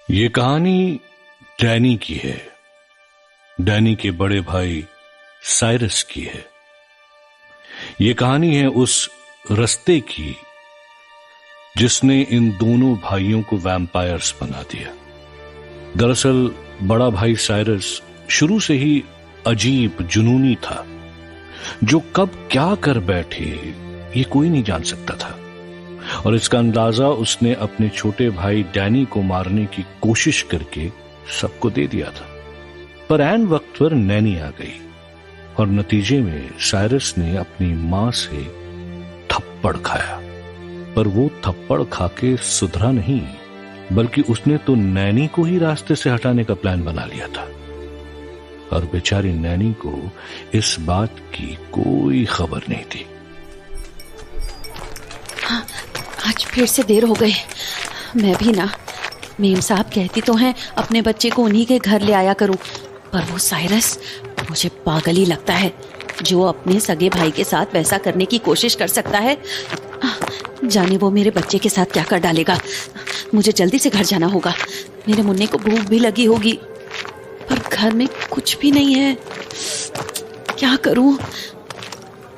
ये कहानी डैनी की है। डैनी के बड़े भाई साइरस की है। ये कहानी है उस रास्ते की जिसने इन दोनों भाइयों को वैम्पायर्स बना दिया। दरअसल बड़ा भाई साइरस शुरू से ही अजीब जुनूनी था, जो कब क्या कर बैठे ये कोई नहीं जान सकता था, और इसका अंदाजा उसने अपने छोटे भाई डैनी को मारने की कोशिश करके सबको दे दिया था। पर ऐन वक्त पर नैनी आ गई और नतीजे में साइरस ने अपनी मां से थप्पड़ खाया। पर वो थप्पड़ खाके सुधरा नहीं, बल्कि उसने तो नैनी को ही रास्ते से हटाने का प्लान बना लिया था। और बेचारी नैनी को इस बात की कोई खबर नहीं थी। हाँ, आज फिर से देर हो गई। मैं भी ना, मेम साहब कहती तो हैं अपने बच्चे को उन्हीं के घर ले आया करूं, पर वो साइरस मुझे पागल ही लगता है, जो अपने सगे भाई के साथ वैसा करने की कोशिश कर सकता है। जाने वो मेरे बच्चे के साथ क्या कर डालेगा। मुझे जल्दी से घर जाना होगा। मेरे मुन्ने को भूख भी लगी होगी, पर घर में कुछ भी नहीं है। क्या करूं?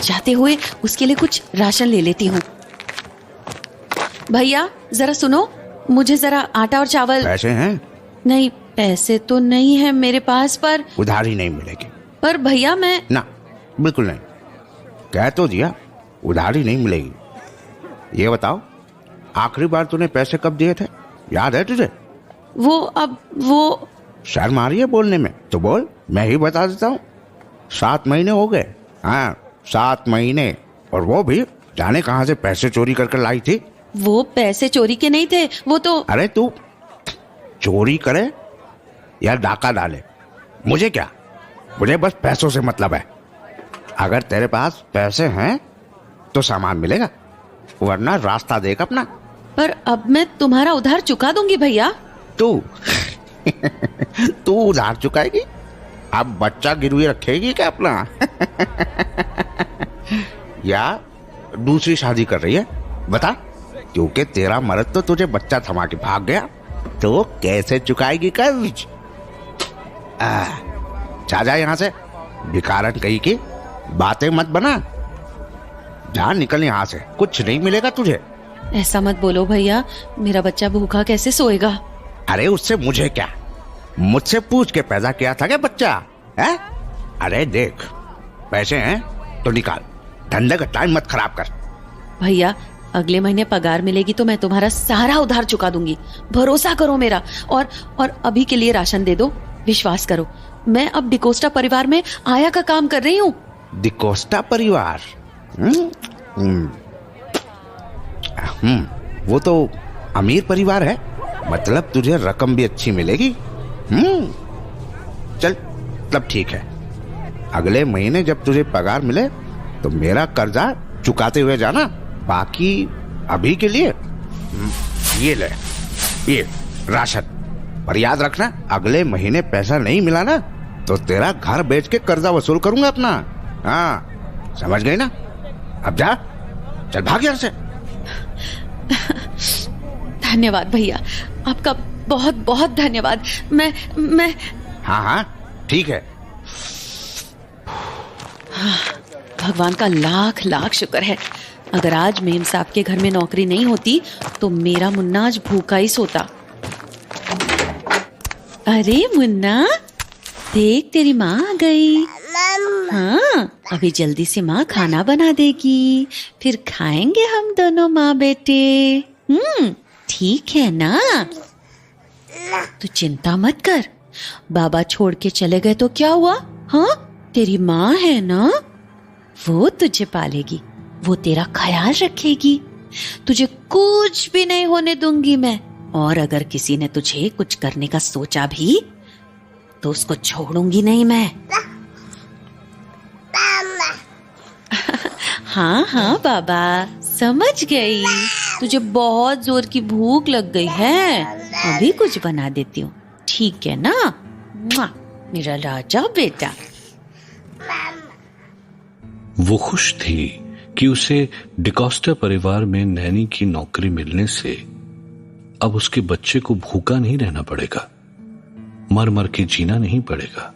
जाते हुए उसके लिए कुछ राशन ले लेती हूँ। भैया जरा सुनो, मुझे जरा आटा और चावल। पैसे हैं? नहीं, पैसे तो नहीं है मेरे पास, पर उधारी नहीं मिलेगी। पर भैया मैं ना, बिल्कुल नहीं। कह तो दिया उधारी नहीं मिलेगी। ये बताओ, आखिरी बार तूने पैसे कब दिए थे, याद है तुझे? वो शर्म आ रही है बोलने में तो बोल, मैं ही बता देता हूँ। 7 महीने हो गए। हाँ, 7 महीने। और वो भी जाने कहाँ से पैसे चोरी करके लाई थी। वो पैसे चोरी के नहीं थे, वो तो। अरे तू चोरी करे या डाका डाले, मुझे क्या, मुझे बस पैसों से मतलब है। अगर तेरे पास पैसे हैं तो सामान मिलेगा, वरना रास्ता देख अपना। पर अब मैं तुम्हारा उधार चुका दूंगी भैया। तू तू उधार चुकाएगी? अब बच्चा गिरवी रखेगी क्या अपना? या दूसरी शादी कर रही है? बता, क्योंकि तेरा मर्द तो तुझे बच्चा थमा के भाग गया, तो कैसे चुकाएगी कर्ज? जा यहाँ से, भिखारन कहीं की बातें मत बना। जा, निकल यहाँ से, कुछ नहीं मिलेगा तुझे। ऐसा मत बोलो भैया, मेरा बच्चा भूखा कैसे सोएगा? अरे उससे मुझे क्या, मुझसे पूछ के पैदा किया था क्या बच्चा है? अरे देख, पैसे हैं तो निकाल, धंधे का टाइम मत खराब कर। भैया अगले महीने पगार मिलेगी तो मैं तुम्हारा सारा उधार चुका दूंगी, भरोसा करो मेरा। और अभी के लिए राशन दे दो, विश्वास करो। मैं अब डिकोस्टा परिवार में आया का काम कर रही हूँ। डिकोस्टा परिवार? वो तो अमीर परिवार है, मतलब तुझे रकम भी अच्छी मिलेगी। चल तब ठीक है, अगले महीने जब तुझे पगार मिले तो मेरा कर्जा चुकाते हुए जाना। बाकी अभी के लिए ये ले, ये राशन। पर याद रखना, अगले महीने पैसा नहीं मिला ना तो तेरा घर बेच के कर्जा वसूल करूंगा अपना। हाँ, समझ गई ना? अब जा, चल भाग यहाँ से। धन्यवाद भैया, आपका बहुत बहुत धन्यवाद। मैं हाँ ठीक है। भगवान का लाख लाख शुक्र है, अगर आज मेम साहब के घर में नौकरी नहीं होती तो मेरा मुन्ना आज भूखा ही सोता। अरे मुन्ना, देख तेरी माँ आ गई। हाँ, अभी जल्दी से माँ खाना बना देगी, फिर खाएंगे हम दोनों माँ बेटे। ठीक है ना? तू चिंता मत कर, बाबा छोड़ के चले गए तो क्या हुआ? हाँ, तेरी माँ है ना, वो तुझे पालेगी, वो तेरा ख्याल रखेगी, तुझे कुछ भी नहीं होने दूंगी मैं। और अगर किसी ने तुझे कुछ करने का सोचा भी तो उसको छोड़ूंगी नहीं मैं। हाँ बाबा, समझ गई। तुझे बहुत जोर की भूख लग गई है, अभी कुछ बना देती हूँ, ठीक है ना? मेरा राजा बेटा। वो खुश थी कि उसे डिकोस्टा परिवार में नैनी की नौकरी मिलने से अब उसके बच्चे को भूखा नहीं रहना पड़ेगा, मर मर के जीना नहीं पड़ेगा।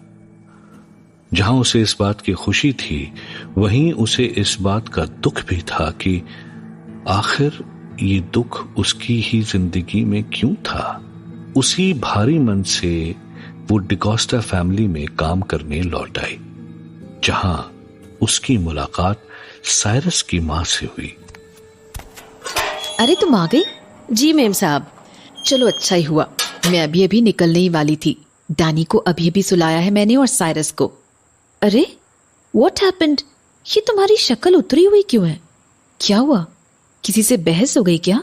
जहां उसे इस बात की खुशी थी, वहीं उसे इस बात का दुख भी था कि आखिर ये दुख उसकी ही जिंदगी में क्यों था। उसी भारी मन से वो डिकोस्टा फैमिली में काम करने लौट आई, जहां उसकी मुलाकात साइरस की मां से हुई। अरे तुम आ गई? जी मेम साहब। चलो अच्छा ही हुआ, मैं अभी अभी निकलने ही वाली थी। डैनी को अभी अभी सुलाया है मैंने और साइरस को। अरे व्हाट हैपेंड? ये तुम्हारी शक्ल उतरी हुई क्यों है? क्या हुआ? किसी से बहस हो गई क्या?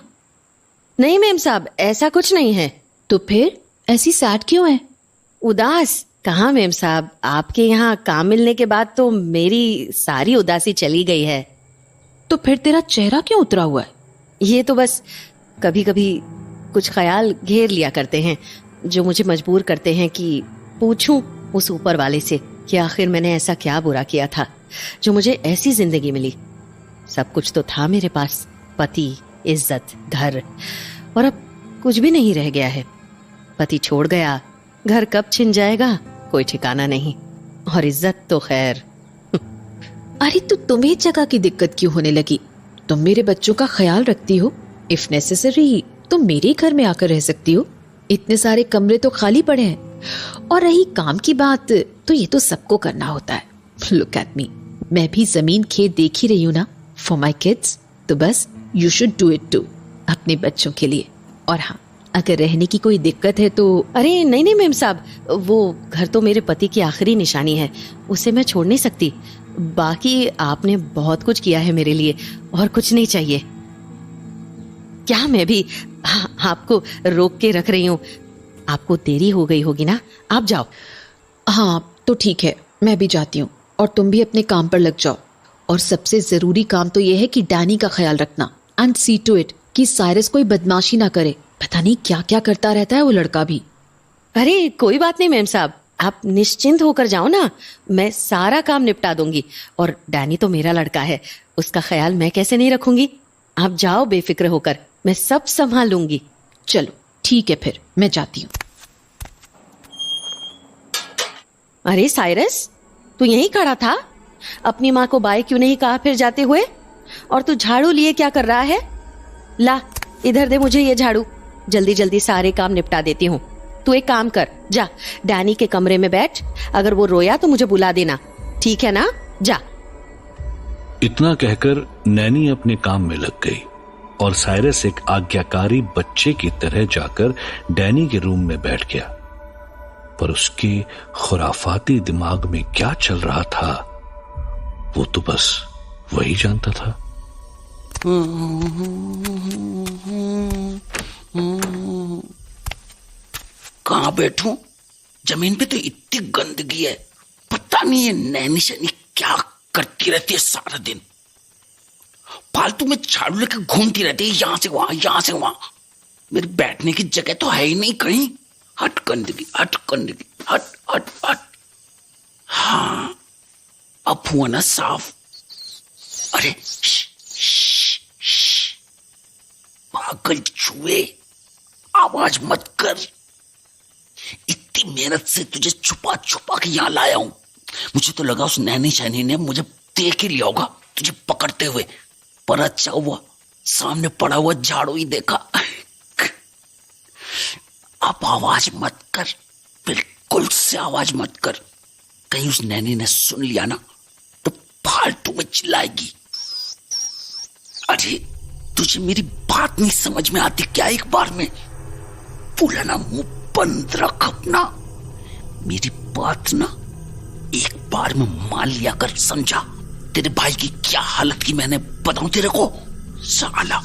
नहीं मेम साहब, ऐसा कुछ नहीं है। तो फिर ऐसी सैड क्यों है? उदास कहाँ मेम साहब, आपके यहाँ काम मिलने के बाद तो मेरी सारी उदासी चली गई है। तो फिर तेरा चेहरा क्यों उतरा हुआ है? ये तो बस कभी कभी कुछ ख्याल घेर लिया करते हैं, जो मुझे मजबूर करते हैं कि पूछूं उस ऊपर वाले से कि आखिर मैंने ऐसा क्या बुरा किया था जो मुझे ऐसी जिंदगी मिली। सब कुछ तो था मेरे पास, पति, इज्जत, घर, और अब कुछ भी नहीं रह गया है। पति छोड़ गया, घर कब छिन जाएगा कोई ठिकाना नहीं, और इज्जत तो खैर। अरे तो तुम्हें जगह की दिक्कत क्यों होने लगी? तुम मेरे बच्चों का ख्याल रखती हो, इफ नेसेसरी तुम मेरे घर में आकर रह सकती हो। इतने सारे कमरे तो खाली पड़े हैं। और रही काम की बात, तो ये तो सबको करना होता है। लुक एट मी, मैं भी जमीन खेत देख ही रही हूँ ना फॉर माई किड्स। तो बस you should do it too, अपने बच्चों के लिए। और हाँ, अगर रहने की कोई दिक्कत है तो। अरे नहीं नहीं मेम साहब, वो घर तो मेरे पति की आखिरी निशानी है, उसे मैं छोड़ नहीं सकती। बाकी आपने बहुत कुछ किया है मेरे लिए, और कुछ नहीं चाहिए। क्या मैं भी आपको रोक के रख रही हूँ? आपको देरी हो गई होगी ना, आप जाओ। हाँ तो ठीक है, मैं भी जाती हूँ, और तुम भी अपने काम पर लग जाओ। और सबसे जरूरी काम तो यह है कि डैनी का ख्याल रखना, एंड सी टू इट कि साइरस कोई बदमाशी ना करे। पता नहीं क्या क्या करता रहता है वो लड़का भी। अरे कोई बात नहीं मेम साहब, आप निश्चिंत होकर जाओ ना, मैं सारा काम निपटा दूंगी। और डैनी तो मेरा लड़का है, उसका ख्याल मैं कैसे नहीं रखूंगी। आप जाओ बेफिक्र होकर, मैं सब संभाल लूंगी। चलो ठीक है, फिर मैं जाती हूँ। अरे साइरस, तू यहीं खड़ा था? अपनी माँ को बाय क्यों नहीं कहा फिर जाते हुए? और तू झाड़ू लिए क्या कर रहा है? ला इधर दे मुझे ये झाड़ू, जल्दी जल्दी सारे काम निपटा देती हूँ। तू एक काम कर, जा डैनी के कमरे में बैठ, अगर वो रोया तो मुझे बुला देना, ठीक है ना? जा। इतना कहकर नैनी अपने काम में लग गई और साइरस एक आज्ञाकारी बच्चे की तरह जाकर डैनी के रूम में बैठ गया। पर उसके खुराफाती दिमाग में क्या चल रहा था, वो तो बस वही जानता था। कहां बैठूं? जमीन पे तो इतनी गंदगी है, पता नहीं ये नैनी शैनी क्या करती रहती है सारा दिन। फालतू में झाड़ू लेकर घूमती रहती है, यहां से वहां यहां से वहां। मेरी बैठने की जगह तो है ही नहीं कहीं। हट गंदगी, हट गंदगी, हट हट हट। हाँ अब हुआ ना साफ। अरे पागल चूहे, आवाज मत कर। इतनी मेहनत से तुझे छुपा छुपा के यहां लाया हूं। मुझे तो लगा उस नैनी शैनी ने मुझे देख ही लिया होगा तुझे पकड़ते हुए, पर अच्छा हुआ सामने पड़ा हुआ झाड़ू ही देखा। अब आवाज मत कर, बिल्कुल से आवाज मत कर। कहीं उस नैनी ने सुन लिया ना तो फालतू में चिल्लाएगी। अरे तुझे मेरी बात नहीं समझ में आती क्या? एक बार में बोला ना, मुंह बंद रख अपना। मेरी बात ना एक बार में मान लिया कर, समझा? तेरे भाई की क्या हालत की मैंने बताऊं तेरे को? साला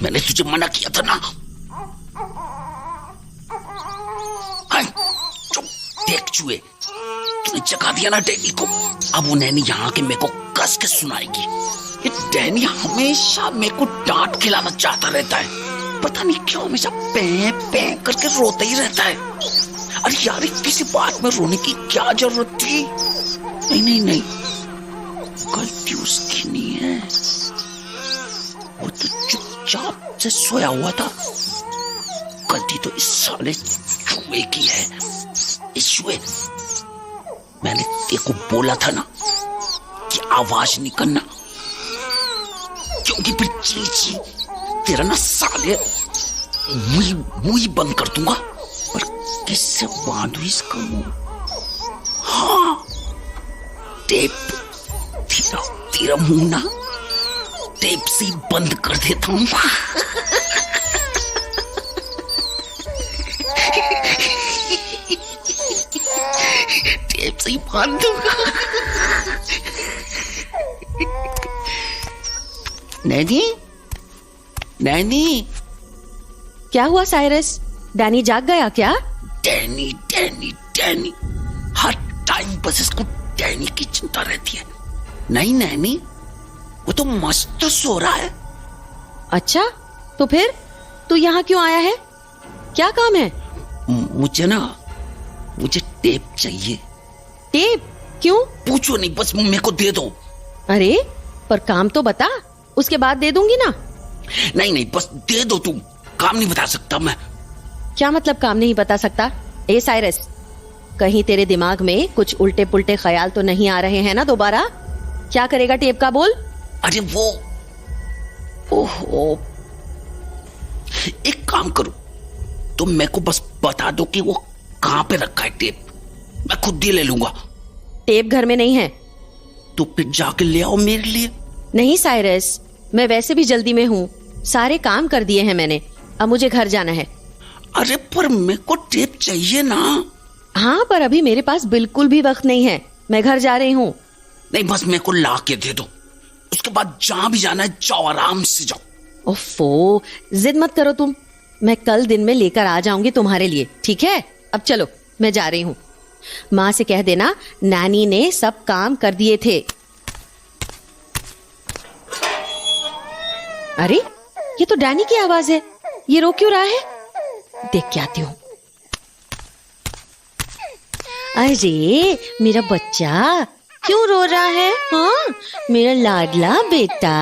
मैंने तुझे मना किया था ना। चुप, देख चुहे, तूने जगा दिया ना डैनी को। अब वो नैनी यहाँ के मेरे को कस के सुनाएगी। ये डैनी हमेशा मेरे को डांट खिलाना चाहता रहता है, पता नहीं क्यों हमेशा पे पे करके रोता ही रहता है। अरे यार किसी बात में रोने की क्या जरूरत थी? नहीं नहीं नहीं, गलती उसकी नहीं है। और तू चुपचाप से सोया हुआ था। गलती तो इस साले चूहे की है। इस चूहे, मैंने तेरे को बोला था ना कि आवाज नहीं करना, क्योंकि फिर ची ची तेरा ना साले मुंह बंद कर दूंगा। और किससे बांधू इसका मुंह? हाँ, टेप, तेरा मुंह ना टेप से बंद कर देता हूं। टेप से बांध दूंगा। नैनी, नैनी। क्या हुआ साइरस? डैनी जाग गया क्या? डैनी डैनी डैनी, हर टाइम बस इसको डैनी की चिंता रहती है। नहीं नैनी, वो तो मस्त सो रहा है। अच्छा, तो फिर तू यहाँ क्यों आया है? क्या काम है? मुझे टेप चाहिए। टेप? क्यों? पूछो नहीं, बस मेरे को दे दो। अरे पर काम तो बता, उसके बाद दे दूंगी ना। नहीं, बस दे दो तुम। काम नहीं बता सकता मैं। क्या मतलब काम नहीं बता सकता? ए साइरस, कहीं तेरे दिमाग में कुछ उल्टे पुल्टे ख्याल तो नहीं आ रहे हैं ना दोबारा? क्या करेगा टेप का, बोल। अरे वो, ओहो, एक काम करो, तुम मेरे को बस बता दो कि वो कहां पे रखा है टेप, मैं खुद ही ले लूंगा। टेप घर में नहीं है। तो फिर जाके ले आओ मेरे लिए। नहीं साइरस, मैं वैसे भी जल्दी में हूँ, सारे काम कर दिए हैं मैंने, अब मुझे घर जाना है। अरे पर मेरे को टेप चाहिए ना। हाँ, पर अभी मेरे पास बिल्कुल भी वक्त नहीं है, मैं घर जा रही हूँ। नहीं, बस मेरे को ला के दे दो, उसके बाद जहां भी जाना है जाओ, आराम से जाओ। ओफो, जिद मत करो तुम, मैं कल दिन में लेकर आ जाऊंगी तुम्हारे लिए, ठीक है? अब चलो, मैं जा रही हूँ। माँ से कह देना नानी ने सब काम कर दिए थे। अरे ये तो डैनी की आवाज है, ये रो क्यों रहा है? देख के आती हूँ। अरे मेरा बच्चा क्यों रो रहा है? हाँ, मेरा लाडला बेटा।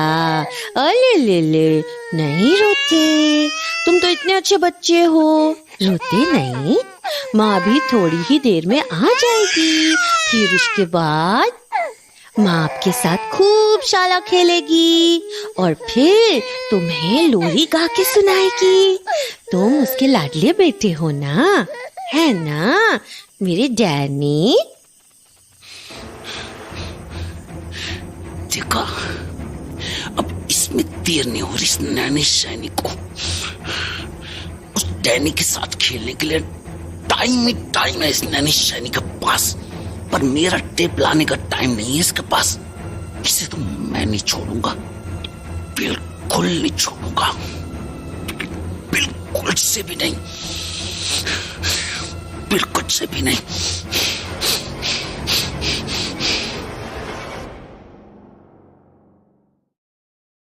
अले ले ले, नहीं रोते, तुम तो इतने अच्छे बच्चे हो, रोते नहीं। माँ भी थोड़ी ही देर में आ जाएगी, फिर उसके बाद माँ आपके साथ खूब शाला खेलेगी और फिर तुम्हें लोरी गा के सुनाएगी। तुम उसके लाडले बेटे हो ना, है ना मेरे डैनी? देखा, अब इसमें देर नहीं हो रही इस नैनी शैनी को। उस डैनी के साथ खेलने के लिए टाइम है इस नैनी शैनी के पास, पर मेरा टेप लाने का टाइम नहीं है इसके पास। इसे तो मैं नहीं छोड़ूंगा, बिल्कुल नहीं छोड़ूंगा, बिल्कुल से भी नहीं, बिल्कुल से भी नहीं।